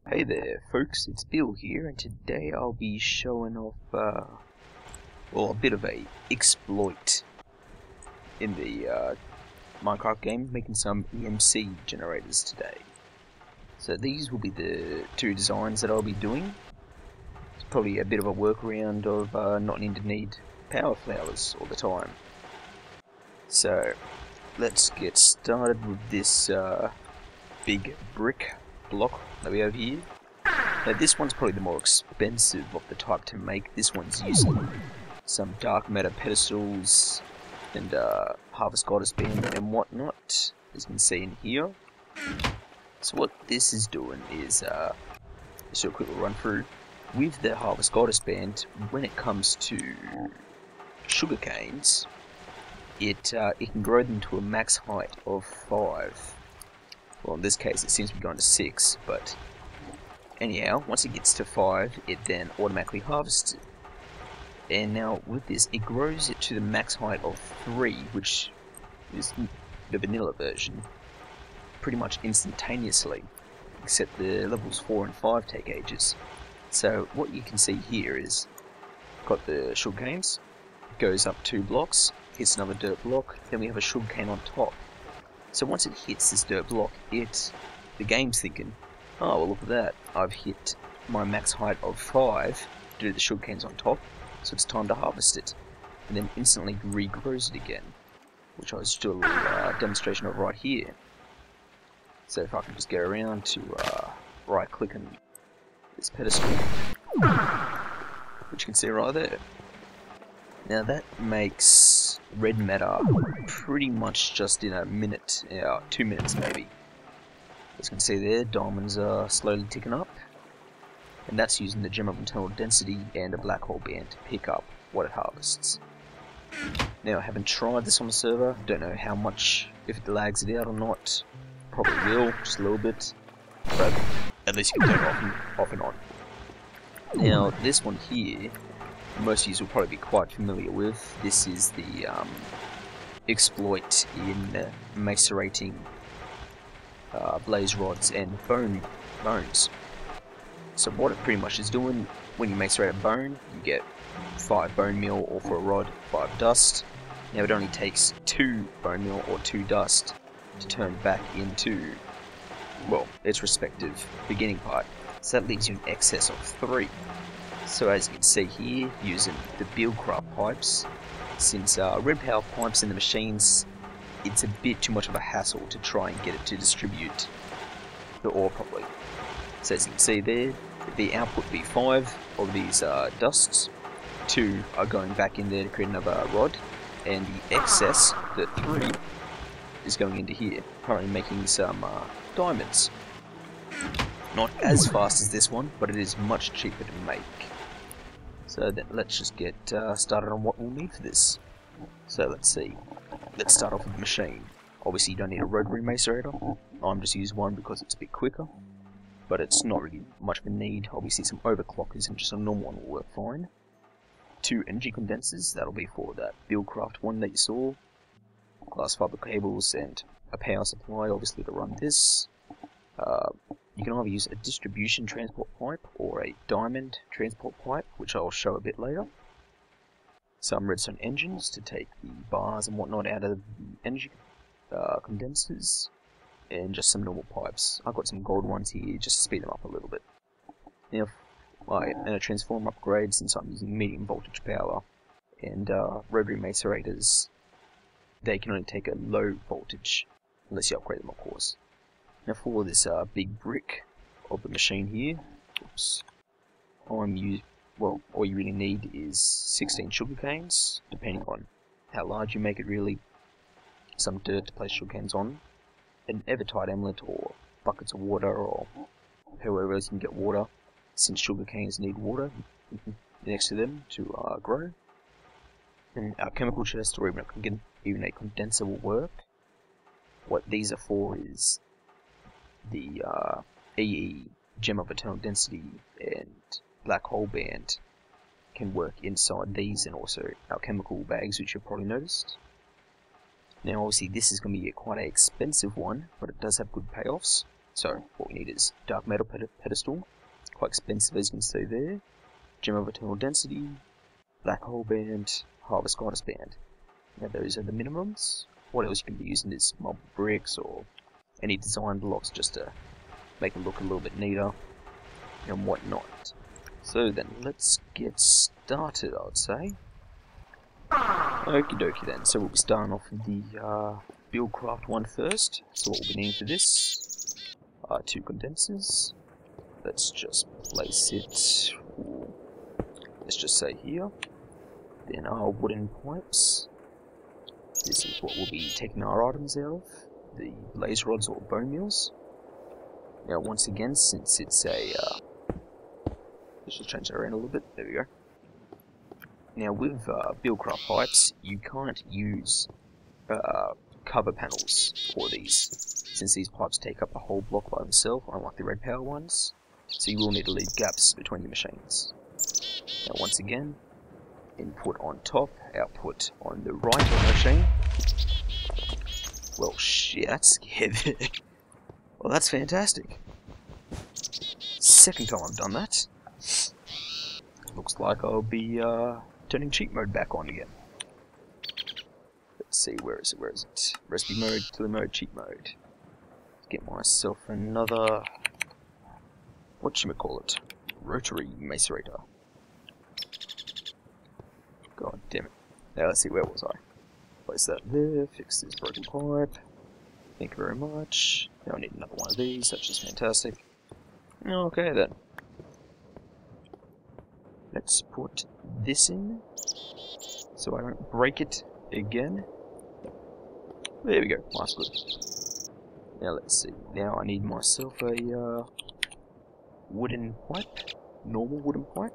Hey there folks, it's Bill here, and today I'll be showing off, a bit of a exploit in the Minecraft game, making some EMC generators today. So these will be the two designs that I'll be doing. It's probably a bit of a workaround of not needing to need power flowers all the time. So let's get started with this big brick block that we have here. Now this one's probably the more expensive of the type to make. This one's using some dark matter pedestals and harvest goddess band and whatnot, as you can see in here. So what this is doing is, just a quick run through, with the harvest goddess band, when it comes to sugar canes, it can grow them to a max height of 5. Well, in this case it seems to be going to 6, but anyhow, once it gets to 5, it then automatically harvests it. And now with this, it grows it to the max height of 3, which is the vanilla version, pretty much instantaneously, except the levels 4 and 5 take ages. So what you can see here is, got the sugar canes, goes up 2 blocks, hits another dirt block, then we have a sugar cane on top. So once it hits this dirt block, the game's thinking, oh well, look at that, I've hit my max height of 5 due to the sugar canes on top, so it's time to harvest it. And then instantly regrows it again, which I was just doing a little demonstration of right here. So if I can just go around to right click on this pedestal, which you can see right there. Now that makes red matter pretty much just in a minute, 2 minutes maybe. As you can see there, diamonds are slowly ticking up, and that's using the gem of internal density and a black hole band to pick up what it harvests. Now I haven't tried this on the server, don't know how much, if it lags it out or not. Probably will, just a little bit, but at least you can turn it off and on. Now this one here, most of you will probably be quite familiar with. This is the exploit in macerating blaze rods and bones. So what it pretty much is doing, when you macerate a bone, you get 5 bone meal, or for a rod, 5 dust. Now it only takes 2 bone meal or 2 dust to turn back into, well, its respective beginning part. So that leaves you in excess of 3. So as you can see here, using the Buildcraft pipes, since red power pipes in the machines, it's a bit too much of a hassle to try and get it to distribute the ore properly. So as you can see there, the output will be 5 of these dusts, 2 are going back in there to create another rod, and the excess, the 3, is going into here, currently making some diamonds. Not as fast as this one, but it is much cheaper to make. So then let's just get started on what we'll need for this. So let's see. Let's start off with the machine. Obviously you don't need a rotary macerator. I'm just using one because it's a bit quicker, but it's not really much of a need. Obviously some overclockers and just a normal one will work fine. 2 energy condensers, that'll be for that Buildcraft one that you saw. Glass fiber cables and a power supply obviously to run this. You can either use a distribution transport pipe or a diamond transport pipe, which I'll show a bit later. Some redstone engines to take the bars and whatnot out of the energy condensers, and just some normal pipes. I've got some gold ones here just to speed them up a little bit. Now, and a transformer upgrade, since I'm using medium voltage power, and rotary macerators, they can only take a low voltage, unless you upgrade them of course. Now for this big brick of the machine here, all you really need is 16 sugar canes, depending on how large you make it really, some dirt to place sugar canes on, an Evertide amulet or buckets of water, or however else you can get water, since sugar canes need water next to them to grow. And our chemical chest or even a condenser will work. What these are for is the EE, gem of eternal density, and black hole band can work inside these, and also our chemical bags, which you've probably noticed. Now obviously this is going to be quite an expensive one, but it does have good payoffs. So what we need is dark metal pedestal, quite expensive as you can see there, gem of eternal density, black hole band, harvest goddess band. Now those are the minimums. What else you can be using is mob bricks or any design blocks just to make it look a little bit neater and whatnot. So then let's get started, I would say. Okie dokie then, so we'll be starting off with the Buildcraft one first. So what we'll be needing for this are 2 condensers. Let's just place it, let's just say here. Then our wooden pipes. This is what we'll be taking our items out of, the blaze rods or bone meals. Now once again, since it's a, let's just change that around a little bit, there we go. Now with Buildcraft pipes, you can't use cover panels for these, since these pipes take up a whole block by themselves, unlike the red power ones, so you will need to leave gaps between your machines. Now once again, input on top, output on the right of the machine. Well shit, that scared me. Well that's fantastic. Second time I've done that. Looks like I'll be turning cheat mode back on again. Let's see, where is it? Recipe mode, killer mode, cheat mode. Get myself another, whatchamacallit, rotary macerator. God damn it. Now let's see, where was I? Place that there, fix this broken pipe. Thank you very much. Now I need another one of these, that's just fantastic. Okay then. Let's put this in, so I don't break it again. There we go, that's good. Now let's see, now I need myself a wooden pipe, normal wooden pipe.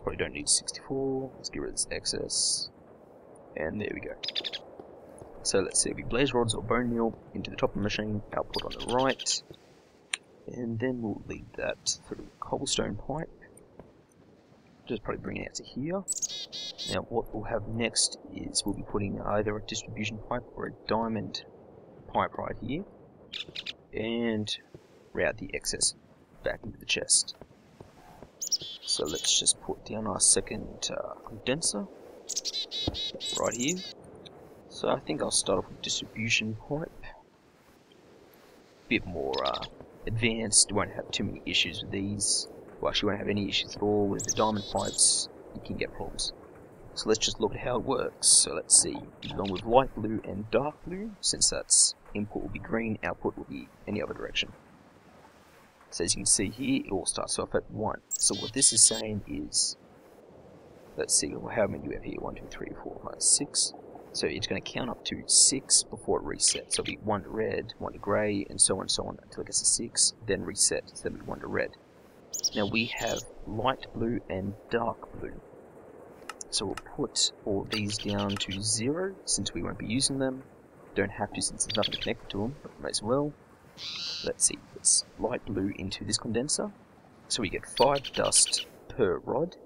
Probably don't need 64, let's get rid of this excess. And there we go. So let's see, it'll be blaze rods or bone meal into the top of the machine, output on the right. And then we'll lead that through cobblestone pipe. Just probably bring it out to here. Now what we'll have next is we'll be putting either a distribution pipe or a diamond pipe right here. And route the excess back into the chest. So let's just put down our second condenser right here. So I think I'll start off with distribution pipe. Bit more advanced, won't have too many issues with these. Well, actually won't have any issues at all. With the diamond pipes, you can get problems. So let's just look at how it works. So let's see, we're going with light blue and dark blue, since that's input will be green, output will be any other direction. So as you can see here, it all starts off at 1. So what this is saying is, let's see, how many do we have here? 1, 2, 3, 4, 5, 6. So it's going to count up to 6 before it resets. So it'll be 1 to red, 1 to grey, and so on until it gets to 6, then reset. So it'll be 1 to red. Now we have light blue and dark blue. So we'll put all these down to 0, since we won't be using them. Don't have to since there's nothing connected to them, but we may as well. Let's see, it's light blue into this condenser. So we get 5 dust per rod,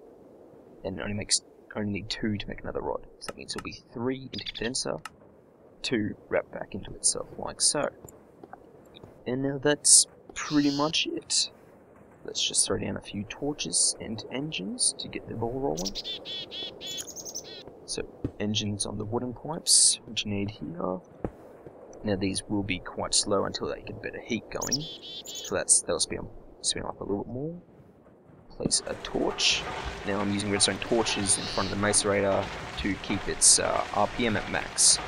and it only need 2 to make another rod. So that means it'll be 3 into condenser, 2 wrapped back into itself like so. And now that's pretty much it. Let's just throw down a few torches and engines to get the ball rolling. So engines on the wooden pipes, which you need here. Now these will be quite slow until they get a bit of heat going. So they'll speed them up a little bit more. Place a torch. Now I'm using redstone torches in front of the macerator to keep its RPM at max,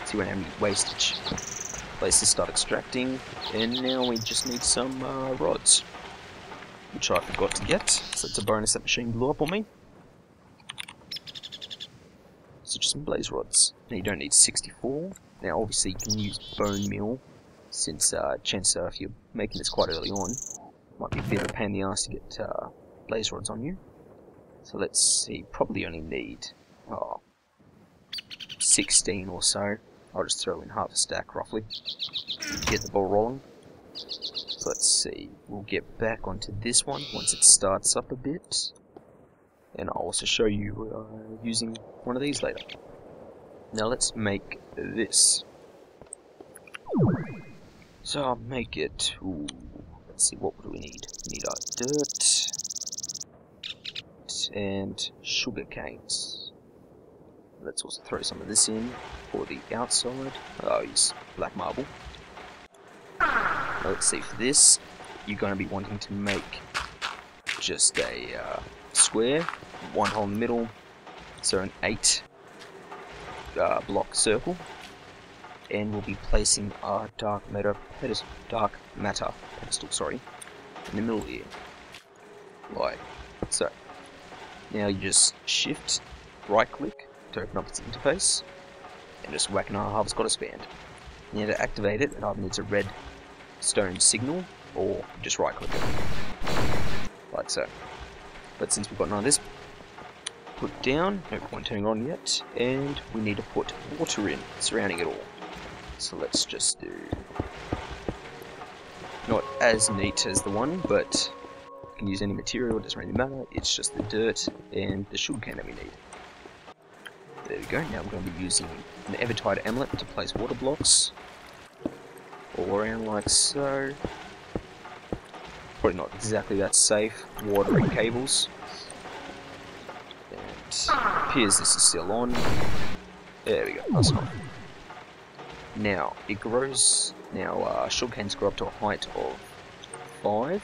so you won't have any wastage. Place this, start extracting, and now we just need some rods, which I forgot to get, so it's a bonus that machine blew up on me. So just some blaze rods. Now you don't need 64. Now obviously you can use bone meal, since chances are if you're making this quite early on, might be a bit of a pain in the ass to get blaze rods on you. So let's see, probably only need 16 or so. I'll just throw in half a stack roughly to get the ball rolling. So let's see, we'll get back onto this one once it starts up a bit, and I'll also show you using one of these later. Now let's make this. So I'll make it, ooh, let's see, what do we need? We need our dirt and sugar canes. Let's also throw some of this in for the outside. I'll use black marble. Now let's see, for this, you're going to be wanting to make just a square, one hole in the middle, so an 8 block circle, and we'll be placing our dark matter pedestal, in the middle here, like so. Now you just shift, right click to open up its interface, and just whack in our harvest goddess band. Now to activate it, it either needs a red stone signal, or just right click it, like so. But since we've got none of this put down, no point turning on yet, and we need to put water in, surrounding it all. So let's just do, not as neat as the one, but you can use any material, it doesn't really matter, it's just the dirt and the sugarcane that we need. There we go. Now we're going to be using an Evertide amulet to place water blocks all around like so. Probably not exactly that safe, watering cables. And it appears this is still on. There we go, that's fine. Now, it grows, now sugarcanes grow up to a height of 5.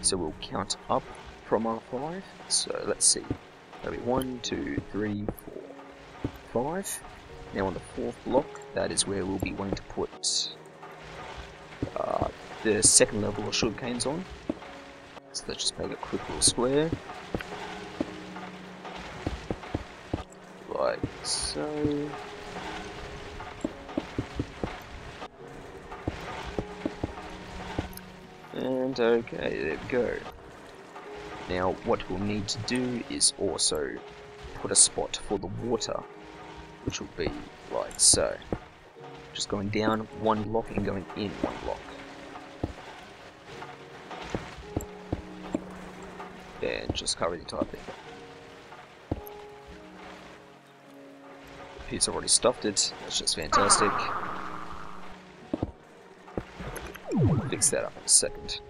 So we'll count up from our 5. So let's see. That'll be 1, 2, 3, 4, 5. Now on the 4th block, that is where we'll be wanting to put the 2nd level of sugarcanes on. So let's just make a quick little square. Like so. And okay, there we go. Now what we'll need to do is also put a spot for the water, which will be like so. Just going down 1 block and going in 1 block. And just cover the entire thing. Pete's already stuffed it, that's just fantastic. Fix that up in a second.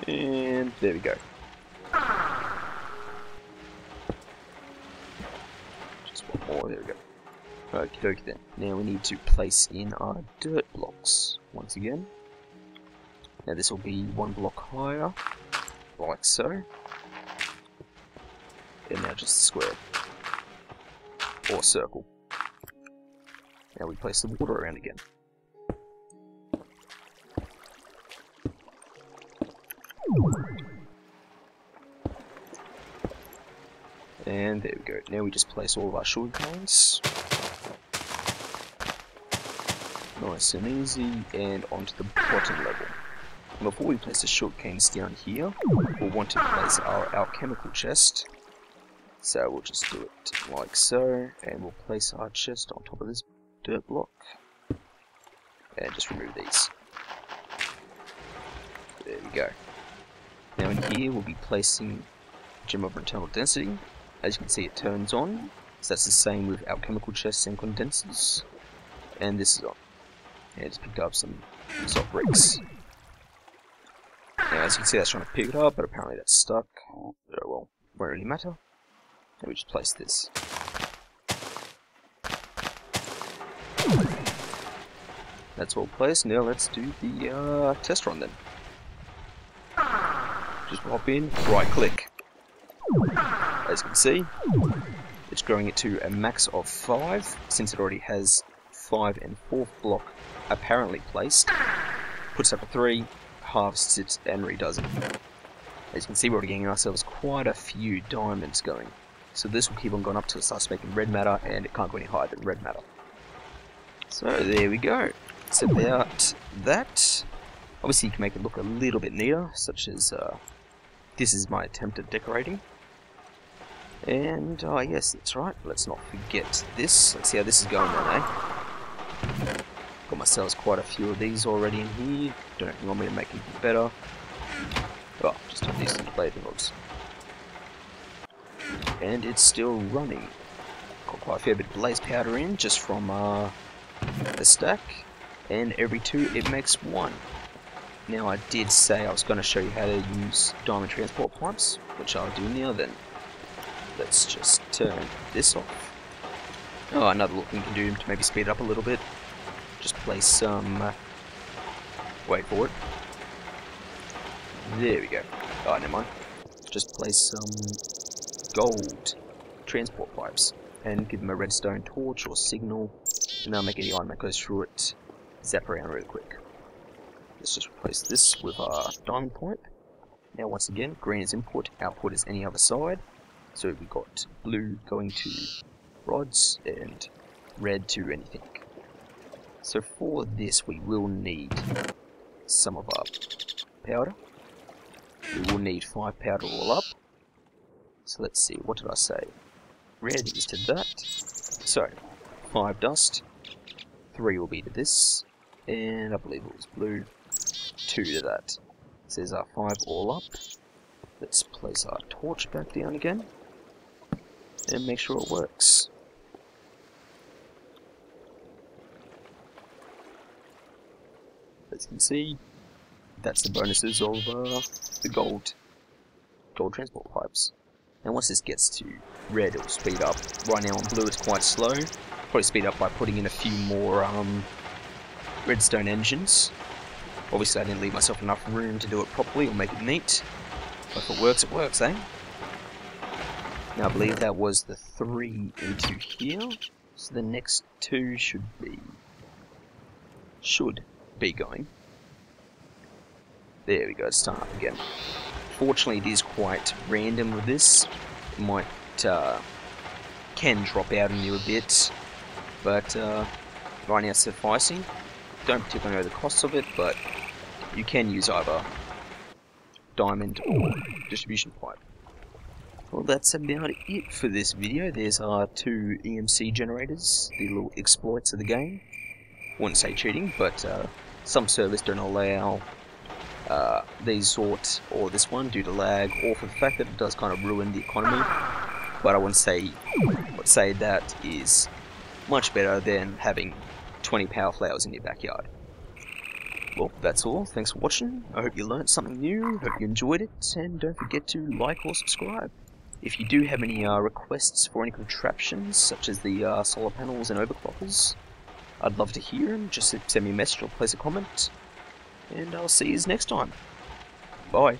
And there we go. Just one more, there we go. Okie dokie then. Now we need to place in our dirt blocks once again. Now this will be 1 block higher, like so. And now just a square. Or circle. Now we place the water around again. And there we go. Now we just place all of our sugar canes. Nice and easy, and onto the bottom level. Before we place the sugar canes down here, we'll want to place our alchemical chest. So we'll just do it like so, and we'll place our chest on top of this dirt block. And just remove these. There we go. Now in here we'll be placing Gem of Internal Density. As you can see, it turns on, so that's the same with alchemical chests and condensers. And this is on. And it's picked up some soft bricks. Now, as you can see, that's trying to pick it up, but apparently that's stuck. Oh, well, won't really matter. And we just place this. That's all placed. Now let's do the test run then. Just hop in, right click. As you can see, it's growing it to a max of 5, since it already has 5 and 4th block apparently placed. Puts up a 3, harvests it, and redoes it. As you can see, we're already getting ourselves quite a few diamonds going. So this will keep on going up till it starts making red matter, and it can't go any higher than red matter. So there we go. It's about that. Obviously you can make it look a little bit neater, such as this is my attempt at decorating. And yes, that's right, let's not forget this. Let's see how this is going then, eh? Got myself quite a few of these already in here. Don't know if you want me to make anything better. Oh, just turn these into blaze rods. And it's still running. Got quite a fair bit of blaze powder in just from the stack. And every 2 it makes 1. Now I did say I was going to show you how to use diamond transport pipes, which I'll do now then. Let's just turn this off. Oh, another little thing you can do to maybe speed it up a little bit. Just place some... wait for it. There we go. Oh, never mind. Just place some gold transport pipes and give them a redstone torch or signal, and they'll make any item that goes through it zap around really quick. Let's just replace this with our diamond pipe. Now once again, green is input, output is any other side. So we've got blue going to rods and red to anything. So for this we will need some of our powder. We will need 5 powder all up. So let's see, what did I say? Red is to that. So 5 dust, 3 will be to this, and I believe it was blue, 2 to that. So there's our 5 all up. Let's place our torch back down again and make sure it works. As you can see, that's the bonuses of the gold transport pipes. And once this gets to red, it will speed up. Right now on blue it's quite slow. Probably speed up by putting in a few more redstone engines. Obviously I didn't leave myself enough room to do it properly or make it neat. But if it works, eh? Now I believe that was the 3 into here. So the next 2 should be going. There we go, it's starting up again. Fortunately it is quite random with this. It might can drop out on you a bit, but right now it's sufficing. Don't particularly know the costs of it, but you can use either diamond or distribution pipe. Well, that's about it for this video. There's our 2 EMC generators, the little exploits of the game. Wouldn't say cheating, but some servers don't allow these sort, or this one, due to lag, or for the fact that it does kind of ruin the economy. But I wouldn't say that is much better than having 20 power flowers in your backyard. Well, that's all. Thanks for watching. I hope you learned something new, hope you enjoyed it, and don't forget to like or subscribe. If you do have any requests for any contraptions, such as the solar panels and overclockers, I'd love to hear them. Just send me a message or place a comment, and I'll see you next time. Bye.